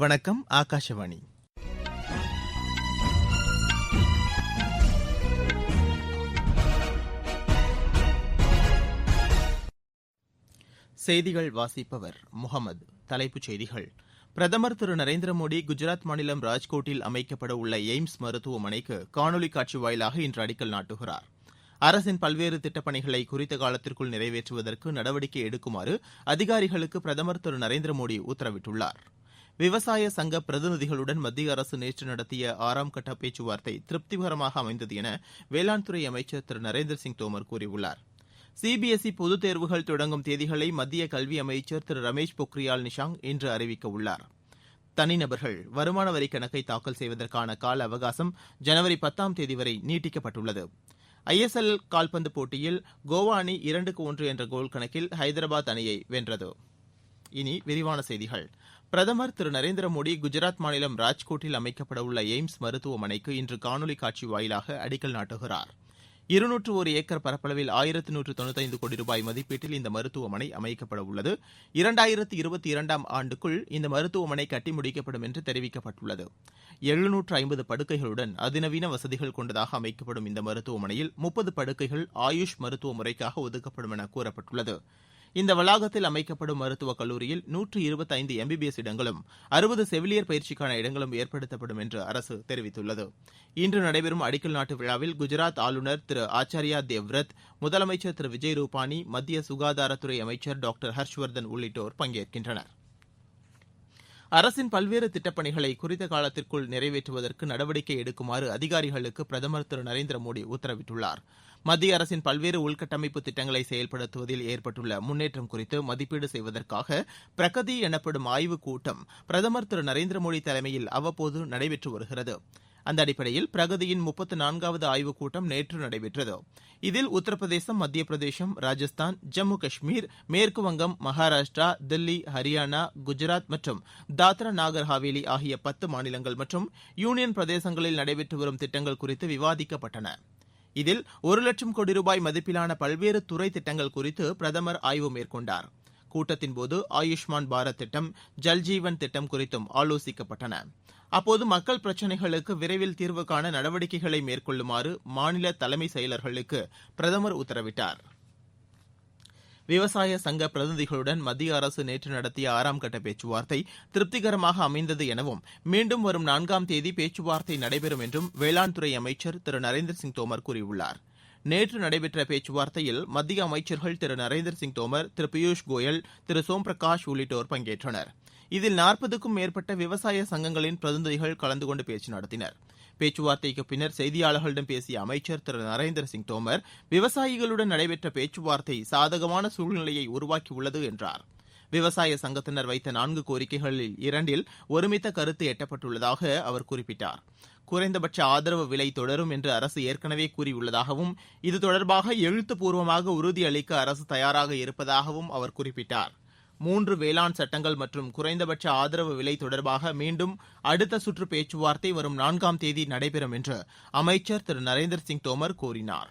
வணக்கம். ஆகாஷவாணி. செய்திகள் வாசிப்பவர் முகமது. தலைப்புச் செய்திகள்: பிரதமர் திரு நரேந்திர மோடி குஜராத் மாநிலம் ராஜ்கோட்டில் அமைக்கப்பட உள்ள எய்ம்ஸ் மருத்துவமனைக்கு காணொலி காட்சி வாயிலாக இன்று அடிக்கல் நாட்டுகிறார். அரசின் பல்வேறு திட்டப்பணிகளை குறித்த காலத்திற்குள் நிறைவேற்றுவதற்கு நடவடிக்கை எடுக்குமாறு அதிகாரிகளுக்கு பிரதமர் திரு நரேந்திர மோடி உத்தரவிட்டுள்ளார். விவசாய சங்க பிரதிநிதிகளுடன் மத்திய அரசு நேற்று நடத்திய 6ஆம் கட்ட பேச்சுவார்த்தை திருப்திகரமாக அமைந்தது என வேளாண் துறை அமைச்சர் திரு நரேந்திர சிங் தோமர் கூறியுள்ளார். சிபிஎஸ்இ பொதுத் தேர்வுகள் தொடங்கும் தேதிகளை மத்திய கல்வி அமைச்சர் திரு ரமேஷ் பொக்ரியால் நிஷாங்க் இன்று அறிவிக்க உள்ளார். தனிநபர்கள் வருமான வரி கணக்கை தாக்கல் செய்வதற்கான கால அவகாசம் ஜனவரி 10ஆம் தேதி வரை நீட்டிக்கப்பட்டுள்ளது. ஐஎஸ்எல் கால்பந்து போட்டியில் கோவா அணி 2-1 என்ற கோல் கணக்கில் ஹைதராபாத் அணியை வென்றது. இனி விரிவான செய்திகள். பிரதமர் திரு நரேந்திர மோடி குஜராத் மாநிலம் ராஜ்கோட்டில் அமைக்கப்பட உள்ள எய்ம்ஸ் மருத்துவமனைக்கு இன்று காணொலி காட்சி வாயிலாக அடிக்கல் நாட்டுகிறார். 201 ஏக்கர் பரப்பளவில் 1195 கோடி ரூபாய் மதிப்பீட்டில் இந்த மருத்துவமனை அமைக்கப்பட உள்ளது. 2022ஆம் ஆண்டுக்குள் இந்த மருத்துவமனை கட்டி முடிக்கப்படும் என்று தெரிவிக்கப்பட்டுள்ளது. 750 படுக்கைகளுடன் அதிநவீன வசதிகள் கொண்டதாக அமைக்கப்படும் இந்த மருத்துவமனையில் 30 படுக்கைகள் ஆயுஷ் மருத்துவ முறைக்காக ஒதுக்கப்படும் என கூறப்பட்டுள்ளது. இந்த வளாகத்தில் அமைக்கப்படும் மருத்துவக் கல்லூரியில் 125 எம்பிபிஎஸ் இடங்களும் 60 செவிலியர் பயிற்சிக்கான இடங்களும் ஏற்படுத்தப்படும் என்று அரசு தெரிவித்துள்ளது. இன்று நடைபெறும் அடிக்கல் நாட்டு விழாவில் குஜராத் ஆளுநர் திரு ஆச்சாரியா தேவ்ரத், முதலமைச்சர் திரு விஜய் ரூபானி, மத்திய சுகாதாரத்துறை அமைச்சர் டாக்டர் ஹர்ஷ்வர்தன் உள்ளிட்டோர் பங்கேற்கின்றனர். அரசின் பல்வேறு திட்டப்பணிகளை குறித்த காலத்திற்குள் நிறைவேற்றுவதற்கு நடவடிக்கை எடுக்குமாறு அதிகாரிகளுக்கு பிரதமர் திரு நரேந்திர மோடி உத்தரவிட்டுள்ளார். மத்திய அரசின் பல்வேறு உள்கட்டமைப்பு திட்டங்களை செயல்படுத்துவதில் ஏற்பட்டுள்ள முன்னேற்றம் குறித்து மதிப்பீடு செய்வதற்காக பிரகதி எனப்படும் ஆய்வுக் கூட்டம் பிரதமர் திரு நரேந்திர மோடி தலைமையில் அவ்வப்போது நடைபெற்று வருகிறது. அந்த அடிப்படையில் பிரகதியின் 34வது ஆய்வுக் கூட்டம் நேற்று நடைபெற்றது. இதில் உத்தரப்பிரதேசம், மத்திய பிரதேசம், ராஜஸ்தான், ஜம்மு காஷ்மீர், மேற்கு வங்கம், மகாராஷ்டிரா, தில்லி, ஹரியானா, குஜராத் மற்றும் தாத்ரா நாகர் ஹவேலி ஆகிய 10 மாநிலங்கள் மற்றும் யூனியன் பிரதேசங்களில் நடைபெற்று வரும் திட்டங்கள் குறித்து விவாதிக்கப்பட்டன. இதில் 1 லட்சம் கோடி ரூபாய் மதிப்பிலான பல்வேறு துறை திட்டங்கள் குறித்து பிரதமர் ஆய்வு மேற்கொண்டார். கூட்டத்தின்போது ஆயுஷ்மான் பாரத் திட்டம், ஜல்ஜீவன் திட்டம் குறித்தும் ஆலோசிக்கப்பட்டன. அப்போது மக்கள் பிரச்சினைகளுக்கு விரைவில் தீர்வு காண நடவடிக்கைகளை மேற்கொள்ளுமாறு மாநில தலைமை செயலர்களுக்கு பிரதமர் உத்தரவிட்டார். விவசாய சங்க பிரதிநிதிகளுடன் மத்திய அரசு நேற்று நடத்திய 6ஆம் கட்ட பேச்சுவார்த்தை திருப்திகரமாக அமைந்தது எனவும் மீண்டும் வரும் 4ஆம் தேதி பேச்சுவார்த்தை நடைபெறும் என்றும் வேளாண் துறை அமைச்சர் திரு நரேந்திர சிங் தோமர் கூறியுள்ளார். நேற்று நடைபெற்ற பேச்சுவார்த்தையில் மத்திய அமைச்சர்கள் திரு நரேந்திர சிங் தோமர், திரு பியூஷ் கோயல், திரு சோம் பிரகாஷ் உள்ளிட்டோர் பங்கேற்றனர். இதில் 40க்கும் மேற்பட்ட விவசாய சங்கங்களின் பிரதிநிதிகள் கலந்து கொண்டு பேச்சு நடத்தினர். பேச்சுவார்த்தைக்கு பின்னர் செய்தியாளர்களிடம் பேசிய அமைச்சர் திரு நரேந்திர சிங் தோமர், விவசாயிகளுடன் நடைபெற்ற பேச்சுவார்த்தை சாதகமான சூழ்நிலையை உருவாக்கியுள்ளது என்றார். விவசாய சங்கத்தினர் வைத்த 4 கோரிக்கைகளில் 2ல் ஒருமித்த கருத்து எட்டப்பட்டுள்ளதாக அவர் குறிப்பிட்டார். குறைந்தபட்ச ஆதரவு விலை தொடரும் என்று அரசு ஏற்கனவே கூறியுள்ளதாகவும், இது தொடர்பாக எழுத்துப்பூர்வமாக உறுதியளிக்க அரசு தயாராக இருப்பதாகவும் அவர் குறிப்பிட்டார். 3 வேளாண் சட்டங்கள் மற்றும் குறைந்தபட்ச ஆதரவு விலை தொடர்பாக மீண்டும் அடுத்த சுற்று பேச்சுவார்த்தை வரும் 4ஆம் தேதி நடைபெறும் என்று அமைச்சர் திரு நரேந்திர சிங் தோமர் கூறினார்.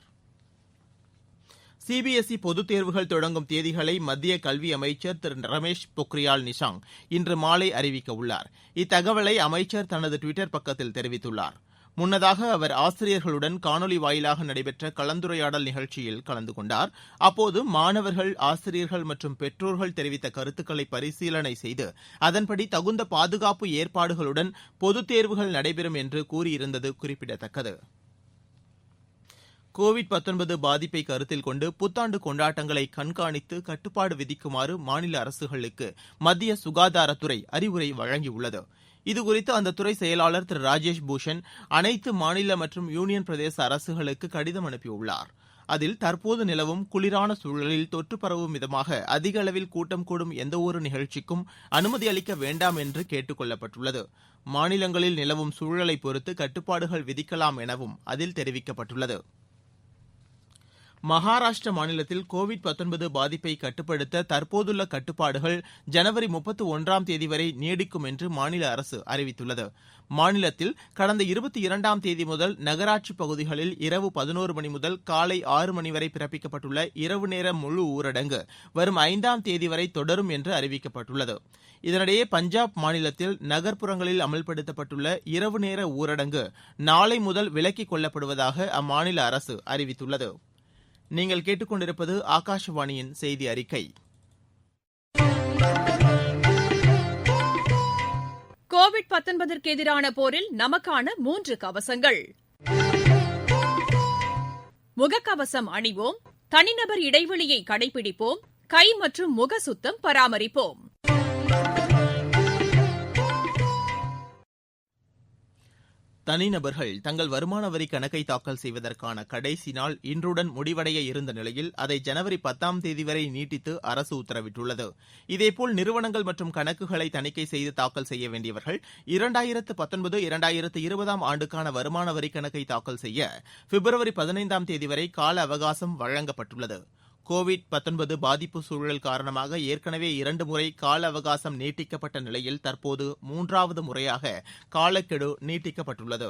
சிபிஎஸ்இ பொதுத் தேர்வுகள் தொடங்கும் தேதிகளை மத்திய கல்வி அமைச்சர் திரு ரமேஷ் பொக்ரியால் நிஷாங்க் இன்று மாலை அறிவிக்க உள்ளார். இத்தகவலை அமைச்சர் தனது டுவிட்டர் பக்கத்தில் தெரிவித்துள்ளார். முன்னதாக அவர் ஆசிரியர்களுடன் காணொலி வாயிலாக நடைபெற்ற கலந்துரையாடல் நிகழ்ச்சியில் கலந்து கொண்டார். அப்போது மாணவர்கள், ஆசிரியர்கள் மற்றும் பெற்றோர்கள் தெரிவித்த கருத்துக்களை பரிசீலனை செய்து அதன்படி தகுந்த பாதுகாப்பு ஏற்பாடுகளுடன் பொதுத் தேர்வுகள் நடைபெறும் என்று கூறியிருந்தது குறிப்பிடத்தக்கது. கோவிட்-19 பாதிப்பை கருத்தில் கொண்டு புத்தாண்டு கொண்டாட்டங்களை கண்காணித்து கட்டுப்பாடு விதிக்குமாறு மாநில அரசுகளுக்கு மத்திய சுகாதாரத்துறை அறிவுரை வழங்கியுள்ளது. இதுகுறித்து அந்த துறை செயலாளர் திரு ராஜேஷ் பூஷன் அனைத்து மாநில மற்றும் யூனியன் பிரதேச அரசுகளுக்கு கடிதம் அனுப்பியுள்ளார். அதில் தற்போது நிலவும் குளிரான சூழலில் தொற்று பரவும் விதமாக அதிக அளவில் கூட்டம் கூடும் எந்தவொரு நிகழ்ச்சிக்கும் அனுமதி அளிக்க வேண்டாம் என்று கேட்டுக் கொள்ளப்பட்டுள்ளது. மாநிலங்களில் நிலவும் சூழலை பொறுத்து கட்டுப்பாடுகள் விதிக்கலாம் எனவும் அதில் தெரிவிக்கப்பட்டுள்ளது. மகாராஷ்டிர மாநிலத்தில் கோவிட் பாதிப்பை கட்டுப்படுத்த தற்போதுள்ள கட்டுப்பாடுகள் ஜனவரி 31ஆம் தேதி வரை நீடிக்கும் என்று மாநில அரசு அறிவித்துள்ளது. மாநிலத்தில் கடந்த 22ஆம் தேதி முதல் நகராட்சி பகுதிகளில் இரவு 11 மணி முதல் காலை 6 மணி வரை பிறப்பிக்கப்பட்டுள்ள இரவு நேர முழு ஊரடங்கு வரும் 5ஆம் தேதி வரை தொடரும் என்று அறிவிக்கப்பட்டுள்ளது. இதனிடையே பஞ்சாப் மாநிலத்தில் நகர்ப்புறங்களில் அமல்படுத்தப்பட்டுள்ள இரவு நேர ஊரடங்கு நாளை முதல் விலக்கிக் கொள்ளப்படுவதாக அம்மாநில அரசு அறிவித்துள்ளது. நீங்கள் கேட்டுக்கொண்டிருப்பது ஆகாஷவாணியின் செய்தி அறிக்கை. கோவிட்-19ற்கு எதிரான போரில் நமக்கான 3 கவசங்கள். முகக்கவசம் அணிவோம், தனிநபர் இடைவெளியை கடைபிடிப்போம், கை மற்றும் முக சுத்தம் பராமரிப்போம். தனிநபர்கள் தங்கள் வருமான வரி கணக்கை தாக்கல் செய்வதற்கான கடைசி நாள் இன்றுடன் முடிவடைய இருந்த நிலையில் அதை ஜனவரி 10ஆம் தேதி வரை நீட்டித்து அரசு உத்தரவிட்டுள்ளது. இதேபோல் நிறுவனங்கள் மற்றும் கணக்குகளை தணிக்கை செய்து தாக்கல் செய்ய வேண்டியவர்கள் 2019-2020ஆம் ஆண்டுக்கான வருமான வரி கணக்கை தாக்கல் செய்ய பிப்ரவரி 15ஆம் தேதி வரை கால அவகாசம் வழங்கப்பட்டுள்ளது. கோவிட்-19 பாதிப்பு சூழல் காரணமாக ஏற்கனவே 2 முறை கால அவகாசம் நீட்டிக்கப்பட்ட நிலையில் தற்போது 3வது முறையாக காலக்கெடு நீட்டிக்கப்பட்டுள்ளது.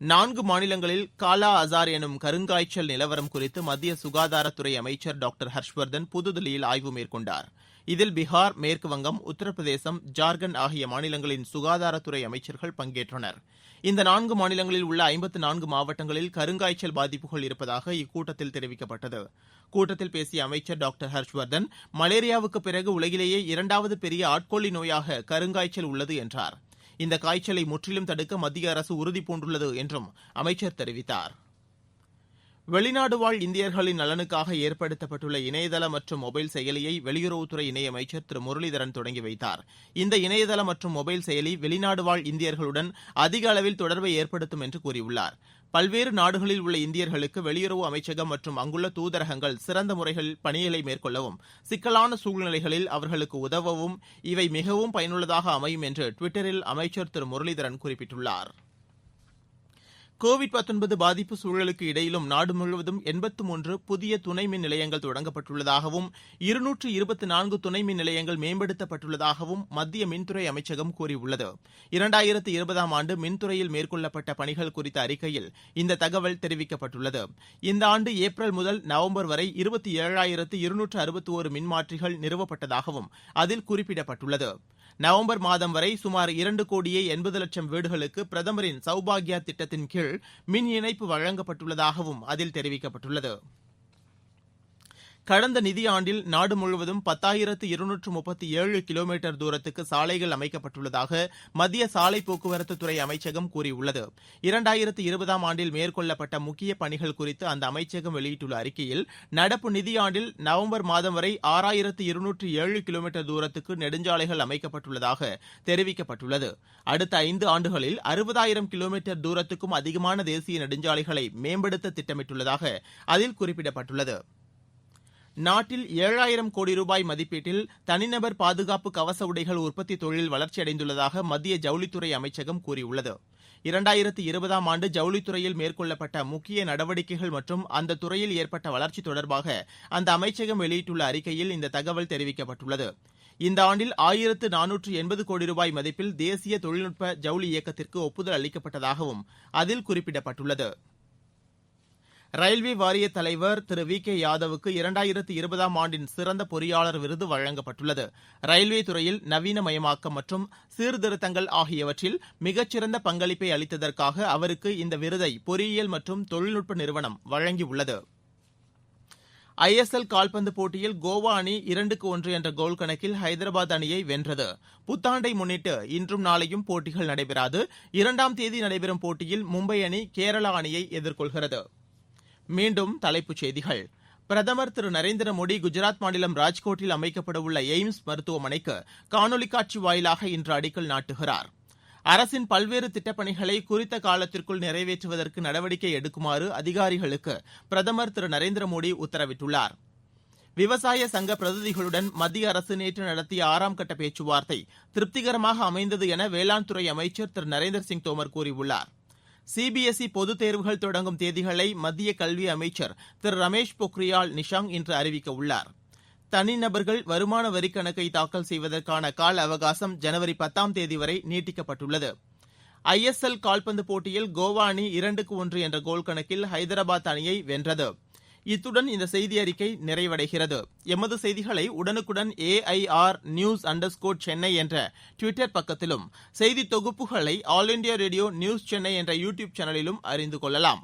4 மாநிலங்களில் காலா அசார் எனும் கருங்காய்ச்சல் நிலவரம் குறித்து மத்திய சுகாதாரத்துறை அமைச்சர் டாக்டர் ஹர்ஷ்வர்தன் புதுதில்லியில் ஆய்வு மேற்கொண்டார். இதில் பீகார், மேற்குவங்கம், உத்தரப்பிரதேசம், ஜார்க்கண்ட் ஆகிய மாநிலங்களின் சுகாதாரத்துறை அமைச்சர்கள் பங்கேற்றனர். இந்த 4 மாநிலங்களில் உள்ள 54 மாவட்டங்களில் கருங்காய்ச்சல் பாதிப்புகள் இருப்பதாக இக்கூட்டத்தில் தெரிவிக்கப்பட்டது. கூட்டத்தில் பேசிய அமைச்சர் டாக்டர் ஹர்ஷ்வர்தன், மலேரியாவுக்கு பிறகு உலகிலேயே 2வது பெரிய ஆட்கொல்லி நோயாக கருங்காய்ச்சல் உள்ளது என்றார். இந்த காய்ச்சலை முற்றிலும் தடுக்க மத்திய அரசு உறுதிபூண்டுள்ளது என்றும் அமைச்சர் தெரிவித்தார். வெளிநாடு வாழ் இந்தியர்களின் நலனுக்காக ஏற்படுத்தப்பட்டுள்ள இணையதள மற்றும் மொபைல் செயலியை வெளியுறவுத்துறை இணையமைச்சர் திரு முரளிதரன் தொடங்கி வைத்தார். இந்த இணையதள மற்றும் மொபைல் செயலி வெளிநாடு வாழ் இந்தியர்களுடன் அதிக அளவில் தொடர்பை ஏற்படுத்தும் என்று கூறியுள்ளார். பல்வேறு நாடுகளில் உள்ள இந்தியர்களுக்கு வெளியுறவு அமைச்சகம் மற்றும் அங்குள்ள தூதரகங்கள் சிறந்த முறைகளில் பணிகளை மேற்கொள்ளவும், சிக்கலான சூழ்நிலைகளில் அவர்களுக்கு உதவவும் இவை மிகவும் பயனுள்ளதாக அமையும் என்று டுவிட்டரில் அமைச்சர் திரு முரளிதரன் குறிப்பிட்டுள்ளார். கோவிட்-19 பாதிப்பு சூழலுக்கு இடையிலும் நாடு முழுவதும் 83 புதிய துணை மின் நிலையங்கள் தொடங்கப்பட்டுள்ளதாகவும் 224 துணை மின் நிலையங்கள் மேம்படுத்தப்பட்டுள்ளதாகவும் மத்திய மின்துறை அமைச்சகம் கூறியுள்ளது. 2020ஆம் ஆண்டு மின்துறையில் மேற்கொள்ளப்பட்ட பணிகள் குறித்த அறிக்கையில் இந்த தகவல் தெரிவிக்கப்பட்டுள்ளது. இந்த ஆண்டு ஏப்ரல் முதல் நவம்பர் வரை 27,261 மின்மாற்றிகள் நிறுவப்பட்டதாகவும் அதில் குறிப்பிடப்பட்டுள்ளது. நவம்பர் மாதம் வரை சுமார் 2,80,00,000 வீடுகளுக்கு பிரதமரின் சௌபாக்யா திட்டத்தின் கீழ் மின் இணைப்பு வழங்கப்பட்டுள்ளதாகவும் அதில் தெரிவிக்கப்பட்டுள்ளது. கடந்த நிதியாண்டில் நாடு முழுவதும் 10,237 கிலோமீட்டர் தூரத்துக்கு சாலைகள் அமைக்கப்பட்டுள்ளதாக மத்திய சாலை போக்குவரத்து துறை அமைச்சகம் கூறியுள்ளது. 2020ஆம் ஆண்டில் மேற்கொள்ளப்பட்ட முக்கிய பணிகள் குறித்து அந்த அமைச்சகம் வெளியிட்டுள்ள அறிக்கையில், நடப்பு நிதியாண்டில் நவம்பர் மாதம் வரை 6,207 கிலோமீட்டர் தூரத்துக்கு நெடுஞ்சாலைகள் அமைக்கப்பட்டுள்ளதாக தெரிவிக்கப்பட்டுள்ளது. அடுத்த 5 ஆண்டுகளில் 60,000 கிலோமீட்டர் தூரத்துக்கும் அதிகமான தேசிய நெடுஞ்சாலைகளை மேம்படுத்த திட்டமிட்டுள்ளதாக அதில் குறிப்பிடப்பட்டுள்ளது. நாட்டில் 7,000 கோடி ரூபாய் மதிப்பீட்டில் தனிநபர் பாதுகாப்பு கவச உடைகள் உற்பத்தி தொழில் வளர்ச்சியடைந்துள்ளதாக மத்திய ஜவுளித்துறை அமைச்சகம் கூறியுள்ளது. 2020ஆம் ஆண்டு ஜவுளித்துறையில் மேற்கொள்ளப்பட்ட முக்கிய நடவடிக்கைகள் மற்றும் அந்த துறையில் ஏற்பட்ட வளர்ச்சி தொடர்பாக அந்த அமைச்சகம் வெளியிட்டுள்ள அறிக்கையில் இந்த தகவல் தெரிவிக்கப்பட்டுள்ளது. இந்த ஆண்டில் 1,480 கோடி ரூபாய் மதிப்பில் தேசிய தொழில்நுட்ப ஜவுளி இயக்கத்திற்கு ஒப்புதல் அளிக்கப்பட்டதாகவும் அதில் குறிப்பிடப்பட்டுள்ளது. ரயில்வே வாரிய தலைவர் திரு வி கே யாதவுக்கு 2020ஆம் ஆண்டின் சிறந்த பொறியாளர் விருது வழங்கப்பட்டுள்ளது. ரயில்வே துறையில் நவீனமயமாக்கம் மற்றும் சீர்திருத்தங்கள் ஆகியவற்றில் மிகச்சிறந்த பங்களிப்பை அளித்ததற்காக அவருக்கு இந்த விருதை பொறியியல் மற்றும் தொழில்நுட்ப நிறுவனம் வழங்கியுள்ளது. ISL கால்பந்து போட்டியில் கோவா அணி 2-1 என்ற கோல் கணக்கில் ஹைதராபாத் அணியை வென்றது. புத்தாண்டை முன்னிட்டு இன்றும் நாளையும் போட்டிகள் நடைபெறாது. 2ஆம் தேதி நடைபெறும் போட்டியில் மும்பை அணி கேரளா அணியை எதிர்கொள்கிறது. மீண்டும் தலைப்புச் செய்திகள். பிரதமர் திரு நரேந்திர மோடி குஜராத் மாநிலம் ராஜ்கோட்டில் அமைக்கப்படவுள்ள எய்ம்ஸ் மருத்துவமனைக்கு காணொலி காட்சி வாயிலாக இன்று அடிக்கல் நாட்டுகிறார். அரசின் பல்வேறு திட்டப்பணிகளை குறித்த காலத்திற்குள் நிறைவேற்றுவதற்கு நடவடிக்கை எடுக்குமாறு அதிகாரிகளுக்கு பிரதமர் திரு நரேந்திர மோடி உத்தரவிட்டுள்ளார். விவசாய சங்க பிரதிநிதிகளுடன் மத்திய அரசு நேற்று நடத்திய 6ஆம் கட்ட பேச்சுவார்த்தை திருப்திகரமாக அமைந்தது என வேளாண் துறை அமைச்சர் திரு நரேந்திர சிங் தோமர் கூறியுள்ளார். சிபிஎஸ்இ பொதுத் தேர்வுகள் தொடங்கும் தேதிகளை மத்திய கல்வி அமைச்சர் திரு ரமேஷ் பொக்ரியால் நிஷாங்க் இன்று அறிவிக்க உள்ளார். தனிநபர்கள் வருமான வரிக் கணக்கை தாக்கல் செய்வதற்கான கால அவகாசம் ஜனவரி 10ஆம் தேதி வரை நீட்டிக்கப்பட்டுள்ளது. ஐஎஸ்எல் கால்பந்து போட்டியில் கோவா அணி 2-1 என்ற கோல் கணக்கில் ஹைதராபாத் அணியை வென்றது. இத்துடன் இந்த செய்தி அறிக்கை நிறைவடைகிறது. எமது செய்திகளை உடனுக்குடன் AIR News_Chennai என்ற ட்விட்டர் பக்கத்திலும், செய்தி தொகுப்புகளை all India radio news Chennai என்ற யூடியூப் சேனலிலும் அறிந்து கொள்ளலாம்.